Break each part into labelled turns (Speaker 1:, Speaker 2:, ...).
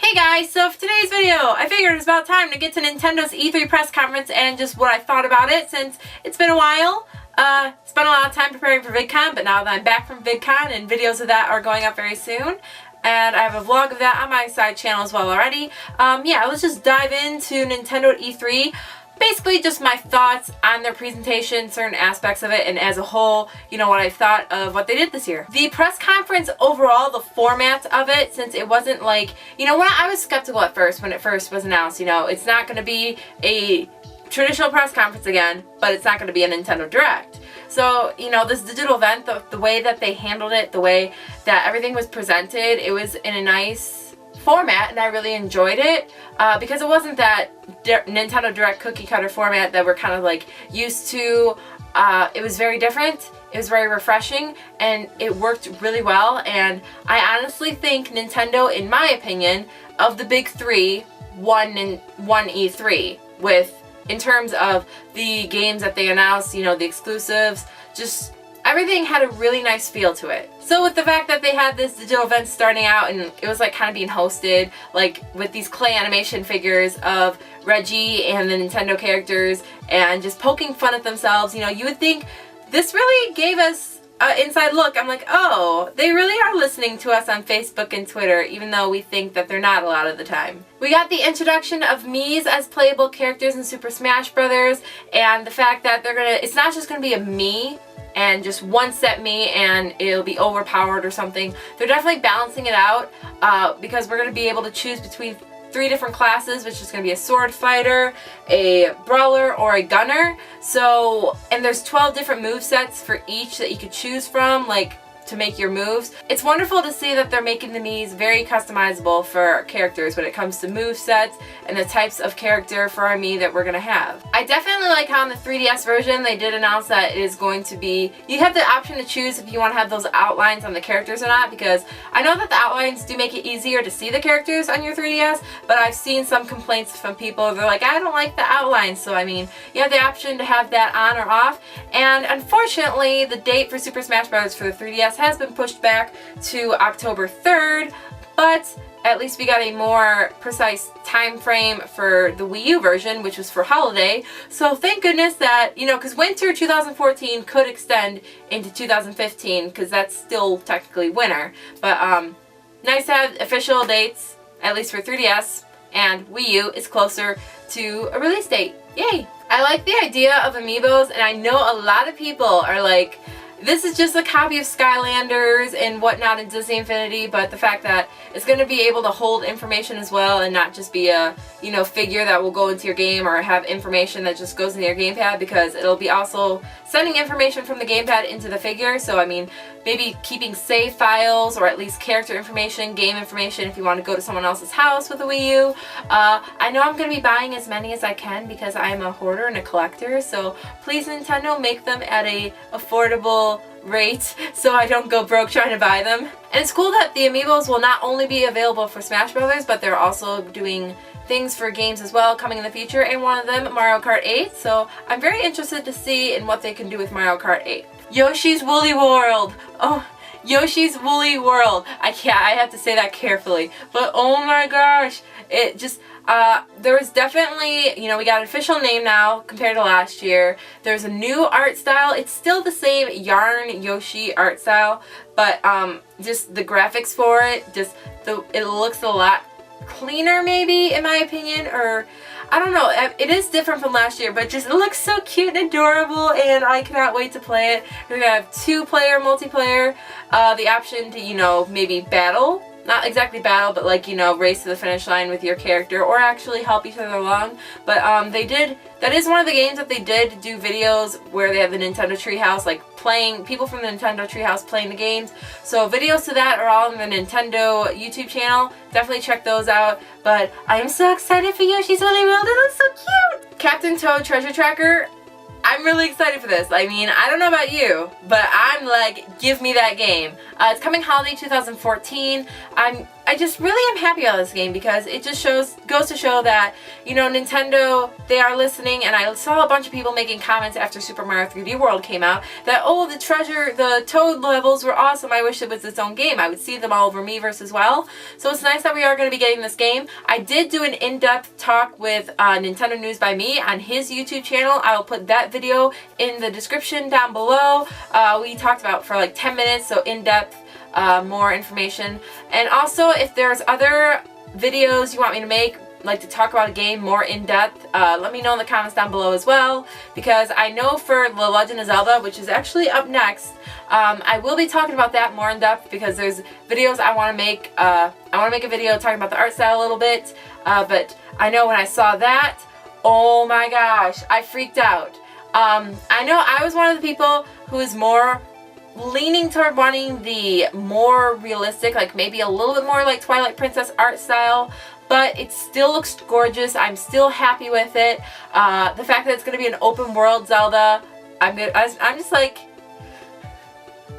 Speaker 1: Hey guys, so for today's video, I figured it was about time to get to Nintendo's E3 press conference and just what I thought about it since it's been a while. Spent a lot of time preparing for VidCon, but now that I'm back from VidCon and videos of that are going up very soon, and I have a vlog of that on my side channel as well already. Yeah, let's just dive into Nintendo at E3. Basically just my thoughts on their presentation, certain aspects of it, and as a whole, you know, what I thought of what they did this year. The press conference overall, the format of it, since it wasn't like, you know, when I was skeptical at first when it first was announced, you know, it's not going to be a traditional press conference again, but it's not going to be a Nintendo Direct. So, you know, this digital event, the way that they handled it, the way that everything was presented, it was in a nice format, and I really enjoyed it because it wasn't that Nintendo Direct cookie cutter format that we're kind of like used to. It was very different, it was very refreshing, and it worked really well. And I honestly think Nintendo, in my opinion, of the big three, won E3 with, in terms of the games that they announced, you know, the exclusives, just everything had a really nice feel to it. So with the fact that they had this digital event starting out and it was like kind of being hosted like with these clay animation figures of Reggie and the Nintendo characters and just poking fun at themselves, you know, you would think this really gave us an inside look. I'm like, oh, they really are listening to us on Facebook and Twitter, even though we think that they're not a lot of the time. We got the introduction of Mii's as playable characters in Super Smash Bros. And the fact that it's not just gonna be a Mii and just one set Mii and it'll be overpowered or something. They're definitely balancing it out because we're going to be able to choose between 3 different classes, which is going to be a sword fighter, a brawler, or a gunner. So, and there's 12 different move sets for each that you could choose from, like, to make your moves. It's wonderful to see that they're making the Miis very customizable for characters when it comes to move sets and the types of character for our Mii that we're gonna have. I definitely like how in the 3DS version they did announce that it is going to be, you have the option to choose if you want to have those outlines on the characters or not, because I know that the outlines do make it easier to see the characters on your 3DS, but I've seen some complaints from people. They're like, I don't like the outlines. So I mean, you have the option to have that on or off, and unfortunately the date for Super Smash Bros. For the 3DS has been pushed back to October 3rd, but at least we got a more precise time frame for the Wii U version, which was for holiday. So thank goodness that, you know, because winter 2014 could extend into 2015 because that's still technically winter. But nice to have official dates, at least for 3DS, and Wii U is closer to a release date. Yay! I like the idea of Amiibos, and I know a lot of people are like, this is just a copy of Skylanders and whatnot in Disney Infinity, but the fact that it's going to be able to hold information as well and not just be a, you know, figure that will go into your game or have information that just goes into your gamepad, because it'll be also sending information from the gamepad into the figure. So I mean, maybe keeping save files or at least character information, game information if you want to go to someone else's house with a Wii U. I know I'm going to be buying as many as I can because I'm a hoarder and a collector, so please Nintendo, make them at a affordable rate so I don't go broke trying to buy them. And it's cool that the Amiibos will not only be available for Smash Brothers, but they're also doing things for games as well coming in the future, and one of them, Mario Kart 8, so I'm very interested to see in what they can do with Mario Kart 8. Yoshi's Woolly World! Oh, Yoshi's Woolly World! I have to say that carefully, but oh my gosh, it just, there was definitely, you know, we got an official name now compared to last year. There's a new art style. It's still the same Yarn Yoshi art style, but just the graphics for it, it looks a lot cleaner maybe, in my opinion, or I don't know, it is different from last year, but just it looks so cute and adorable, and I cannot wait to play it. We're gonna have 2-player multiplayer, the option to, you know, maybe battle, not exactly battle, but like, you know, race to the finish line with your character or actually help each other along. But that is one of the games that they did do videos where they have the Nintendo Treehouse, like people from the Nintendo Treehouse playing the games. So videos to that are all on the Nintendo YouTube channel. Definitely check those out. But I am so excited for Yoshi's Woolly World. It looks so cute! Captain Toad Treasure Tracker. I'm really excited for this. I mean, I don't know about you, but I'm like, give me that game. It's coming holiday 2014. I I just really am happy about this game because it just goes to show that, you know, Nintendo, they are listening, and I saw a bunch of people making comments after Super Mario 3D World came out that, oh, the Toad levels were awesome, I wish it was its own game. I would see them all over Miiverse as well. So it's nice that we are going to be getting this game. I did do an in-depth talk with Nintendo News by Me on his YouTube channel. I will put that video in the description down below. We talked about for like 10 minutes, so in-depth, more information. And also, if there's other videos you want me to make, like to talk about a game more in depth, let me know in the comments down below as well, because I know for The Legend of Zelda, which is actually up next, I will be talking about that more in depth because there's videos I want to make. I want to make a video talking about the art style a little bit, but I know when I saw that, oh my gosh, I freaked out. I know I was one of the people who is more leaning toward wanting the more realistic, like maybe a little bit more like Twilight Princess art style, but it still looks gorgeous. I'm still happy with it. The fact that it's going to be an open world Zelda, I'm just like,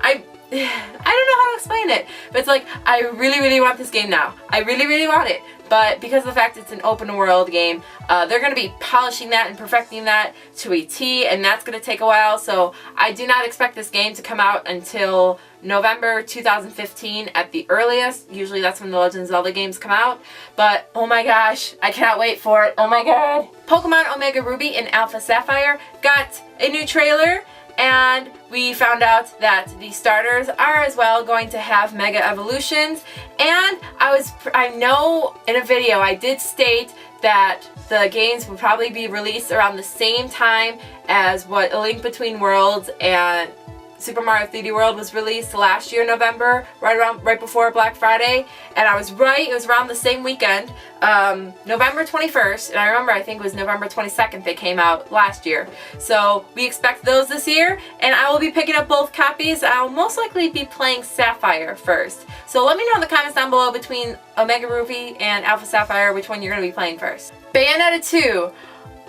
Speaker 1: I don't know how to explain it, but it's like, I really want this game now. I really want it. But because of the fact it's an open world game, they're going to be polishing that and perfecting that to a T, and that's going to take a while. So I do not expect this game to come out until November 2015 at the earliest. Usually that's when the Legend of Zelda games come out. But oh my gosh, I cannot wait for it. Oh my god. Pokemon Omega Ruby and Alpha Sapphire got a new trailer, and we found out that the starters are as well going to have Mega Evolutions. And I know in a video I did state that the games would probably be released around the same time as what A Link Between Worlds and Super Mario 3D World was released last year in November, right before Black Friday, and I was right. It was around the same weekend, November 21st, and I remember I think it was November 22nd they came out last year. So we expect those this year, and I will be picking up both copies. I'll most likely be playing Sapphire first. So let me know in the comments down below between Omega Ruby and Alpha Sapphire which one you're going to be playing first. Bayonetta 2.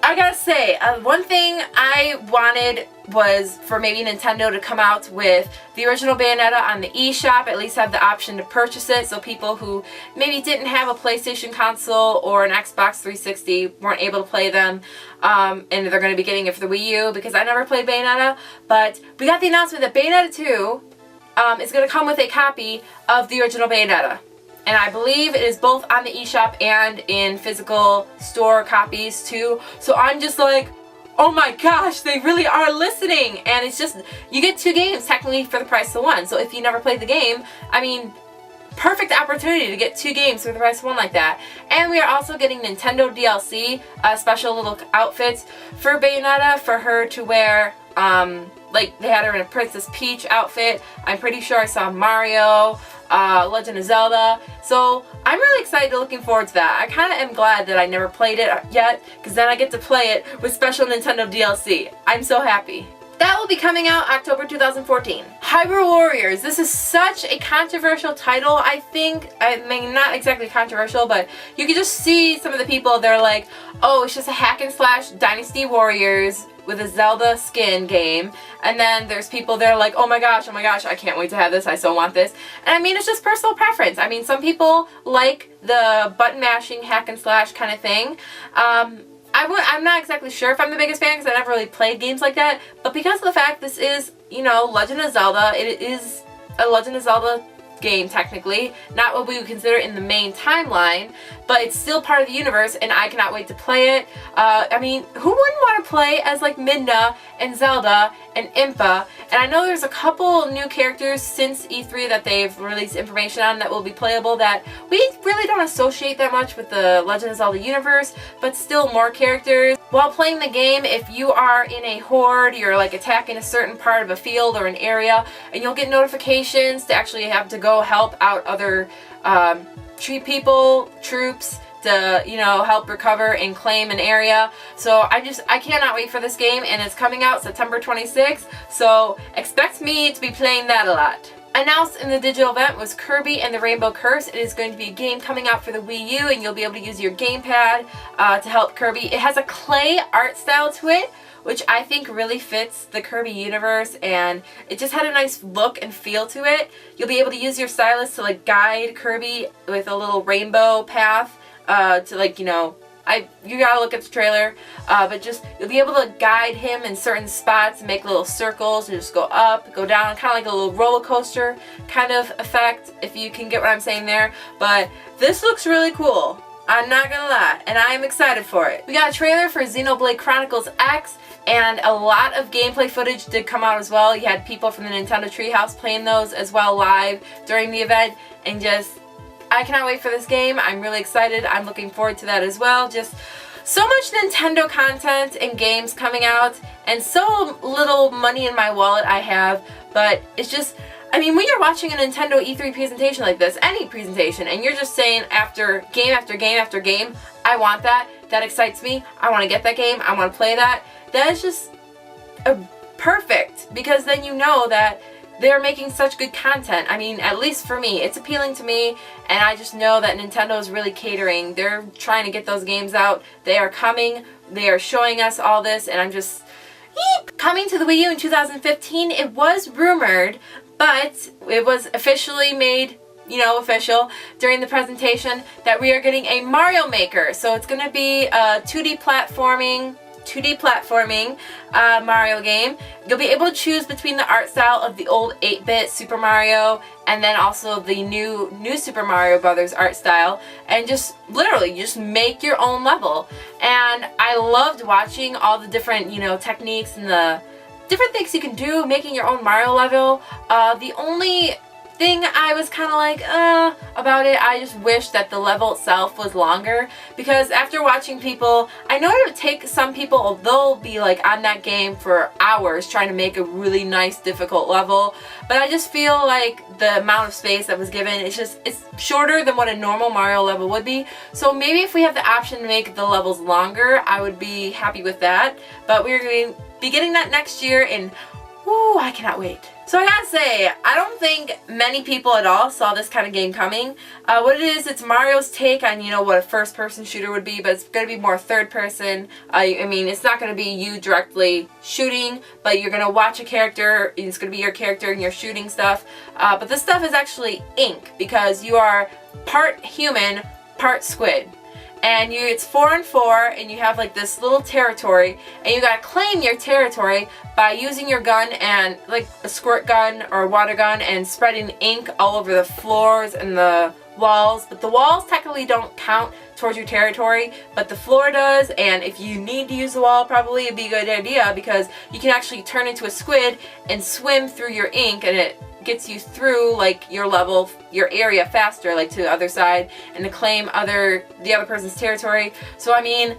Speaker 1: I gotta say, one thing I wanted was for maybe Nintendo to come out with the original Bayonetta on the eShop, at least have the option to purchase it, so people who maybe didn't have a PlayStation console or an Xbox 360 weren't able to play them, and they're going to be getting it for the Wii U, because I never played Bayonetta. But we got the announcement that Bayonetta 2 is going to come with a copy of the original Bayonetta. And I believe it is both on the eShop and in physical store copies too. So I'm just like, oh my gosh, they really are listening. And it's just, you get two games technically for the price of one. So if you never played the game, I mean, perfect opportunity to get two games for the price of one like that. And we are also getting Nintendo DLC, special little outfits for Bayonetta for her to wear. Like they had her in a Princess Peach outfit. I'm pretty sure I saw Mario, Legend of Zelda. So I'm really excited, looking forward to that. I kind of am glad that I never played it yet, because then I get to play it with special Nintendo DLC. I'm so happy. That will be coming out October 2014. Hyrule Warriors. This is such a controversial title, I think. I mean, not exactly controversial, but you can just see some of the people, they're like, oh, it's just a hack and slash Dynasty Warriors with a Zelda skin game. And then there's people, they're like, oh my gosh, I can't wait to have this, I so want this. And I mean, it's just personal preference. I mean, some people like the button mashing hack and slash kind of thing. I'm not exactly sure if I'm the biggest fan, because I never really played games like that, but because of the fact this is, you know, Legend of Zelda, it is a Legend of Zelda game technically, not what we would consider in the main timeline, but it's still part of the universe, and I cannot wait to play it. I mean, who wouldn't want to play as like Midna and Zelda and Impa? And I know there's a couple new characters since E3 that they've released information on that will be playable that we really don't associate that much with the Legend of Zelda universe, but still more characters. While playing the game, if you are in a horde, you're like attacking a certain part of a field or an area, and you'll get notifications to actually have to go help out other troops to, you know, help recover and claim an area. So I cannot wait for this game, and it's coming out September 26th, so expect me to be playing that a lot. Announced in the digital event was Kirby and the Rainbow Curse. It is going to be a game coming out for the Wii U, and you'll be able to use your gamepad to help Kirby. It has a clay art style to it, which I think really fits the Kirby universe, and it just had a nice look and feel to it. You'll be able to use your stylus to like guide Kirby with a little rainbow path to like, you know, you gotta look at the trailer, but just you'll be able to guide him in certain spots and make little circles and just go up, go down, kind of like a little roller coaster kind of effect, if you can get what I'm saying there. But this looks really cool, I'm not gonna lie, and I am excited for it. We got a trailer for Xenoblade Chronicles X, and a lot of gameplay footage did come out as well. You had people from the Nintendo Treehouse playing those as well live during the event, and just I cannot wait for this game. I'm really excited. I'm looking forward to that as well. Just so much Nintendo content and games coming out, and so little money in my wallet I have, but it's just, I mean, when you're watching a Nintendo E3 presentation like this, any presentation, and you're just saying after game after game after game, I want that, that excites me, I want to get that game, I want to play that, that is just perfect, because then you know that they're making such good content. I mean, at least for me, it's appealing to me, and I just know that Nintendo is really catering. They're trying to get those games out. They are coming. They are showing us all this, and I'm just... Coming to the Wii U in 2015, it was rumored, but it was officially made, you know, official during the presentation that we are getting a Mario Maker. So it's going to be a 2D platforming Mario game. You'll be able to choose between the art style of the old 8-bit Super Mario and then also the new Super Mario Brothers art style, and just literally just make your own level. And I loved watching all the different, you know, techniques and the different things you can do making your own Mario level. The only thing I was kind of like about it, I just wish that the level itself was longer, because after watching people, I know it would take some people, they'll be like on that game for hours trying to make a really nice difficult level, but I just feel like the amount of space that was given, it's shorter than what a normal Mario level would be. So maybe if we have the option to make the levels longer, I would be happy with that, but we're going to be getting that next year, and woo, I cannot wait. So I gotta say, I don't think many people at all saw this kind of game coming. What it is, it's Mario's take on, you know, what a first-person shooter would be, but it's going to be more third-person. I mean, it's not going to be you directly shooting, but you're going to watch a character, it's going to be your character and you're shooting stuff. But this stuff is actually ink, because you are part human, part squid. And it's 4-on-4, and you have like this little territory, and you gotta claim your territory by using your gun and like a squirt gun or a water gun and spreading ink all over the floors and the walls. But the walls technically don't count towards your territory, but the floor does, and if you need to use the wall, probably it'd be a good idea, because you can actually turn into a squid and swim through your ink, and it gets you through like your level, your area faster, like to the other side, and to claim the other person's territory. So I mean,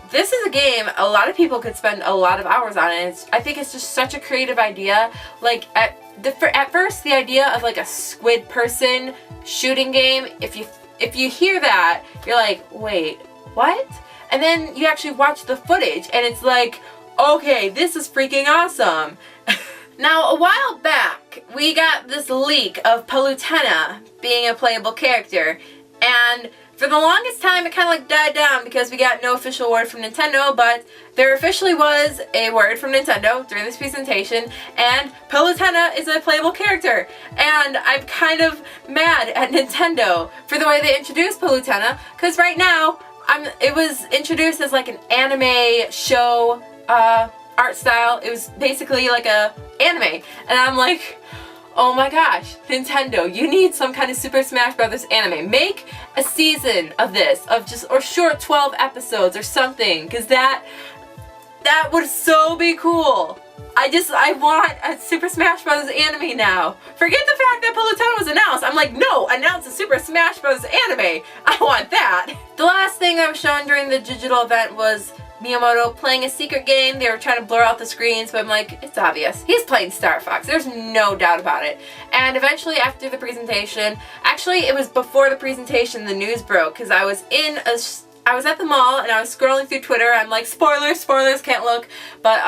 Speaker 1: this is a game a lot of people could spend a lot of hours on, and I think it's just such a creative idea. Like at first, the idea of like a squid person shooting game, if you hear that, you're like, wait, what? And then you actually watch the footage, and it's like, okay, this is freaking awesome. Now, a while back, we got this leak of Palutena being a playable character, and for the longest time it kind of like died down because we got no official word from Nintendo, but there officially was a word from Nintendo during this presentation, and Palutena is a playable character. And I'm kind of mad at Nintendo for the way they introduced Palutena, because right now, it was introduced as like an anime show art style. It was basically like a anime, and I'm like, oh my gosh, Nintendo, you need some kind of Super Smash Brothers anime. Make a season of this, or short 12 episodes or something, because that would so be cool. I want a Super Smash Bros. Anime now. Forget the fact that Palutena was announced. I'm like, no, announce a Super Smash Bros. Anime. I want that. The last thing that was shown during the digital event was Miyamoto playing a secret game. They were trying to blur out the screens, but I'm like, it's obvious. He's playing Star Fox. There's no doubt about it. And eventually after the presentation, actually it was before the presentation, the news broke, because I was at the mall and I was scrolling through Twitter. I'm like, spoilers, can't look. But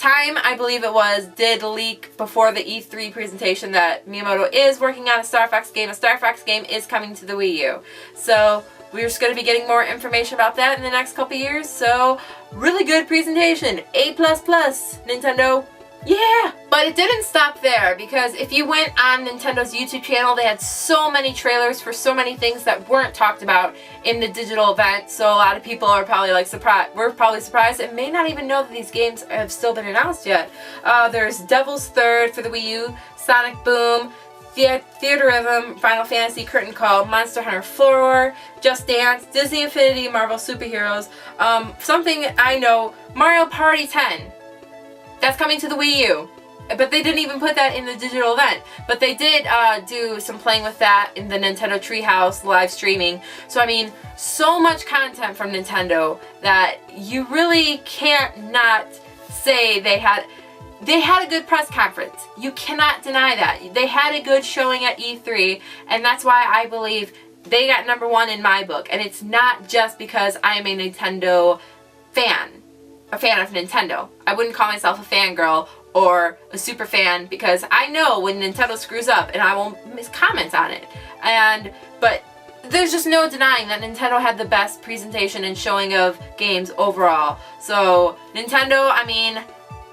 Speaker 1: Time, I believe it was, did leak before the E3 presentation that Miyamoto is working on a Star Fox game. A Star Fox game is coming to the Wii U. So we're just going to be getting more information about that in the next couple years. So really good presentation. A++, Nintendo. Yeah! But it didn't stop there, because if you went on Nintendo's YouTube channel, they had so many trailers for so many things that weren't talked about in the digital event, so a lot of people are probably like surprised. We're probably surprised and may not even know that these games have still been announced yet. There's Devil's Third for the Wii U, Sonic Boom, Theatrhythm, Final Fantasy Curtain Call, Monster Hunter 4, Just Dance, Disney Infinity, Marvel Superheroes, something I know, Mario Party 10. That's coming to the Wii U. But they didn't even put that in the digital event. But they did do some playing with that in the Nintendo Treehouse live streaming. So I mean, so much content from Nintendo that you really can't not say they had a good press conference. You cannot deny that. They had a good showing at E3, and that's why I believe they got #1 in my book. And it's not just because I am a Nintendo fan. A fan of Nintendo. I wouldn't call myself a fangirl or a super fan, because I know when Nintendo screws up and I will comment on it. But there's just no denying that Nintendo had the best presentation and showing of games overall. So Nintendo, I mean,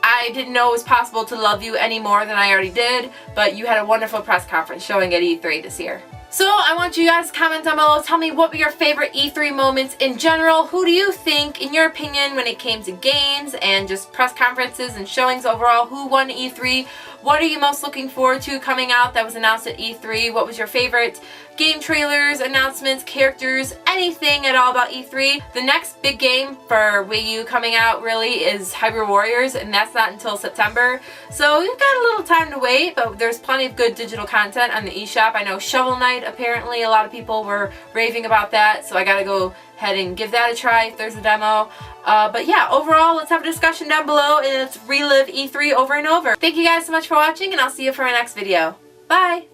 Speaker 1: I didn't know it was possible to love you any more than I already did, but you had a wonderful press conference showing at E3 this year. So I want you guys to comment down below. Tell me what were your favorite E3 moments in general. Who do you think, in your opinion, when it came to games and just press conferences and showings overall, who won E3? What are you most looking forward to coming out that was announced at E3? What was your favorite game trailers, announcements, characters, anything at all about E3? The next big game for Wii U coming out really is Hyrule Warriors, and that's not until September. So you've got a little time to wait, but there's plenty of good digital content on the eShop. I know Shovel Knight, apparently a lot of people were raving about that, so I gotta go ahead and give that a try if there's a demo. But yeah, overall, let's have a discussion down below and let's relive E3 over and over. Thank you guys so much for watching, and I'll see you for my next video. Bye!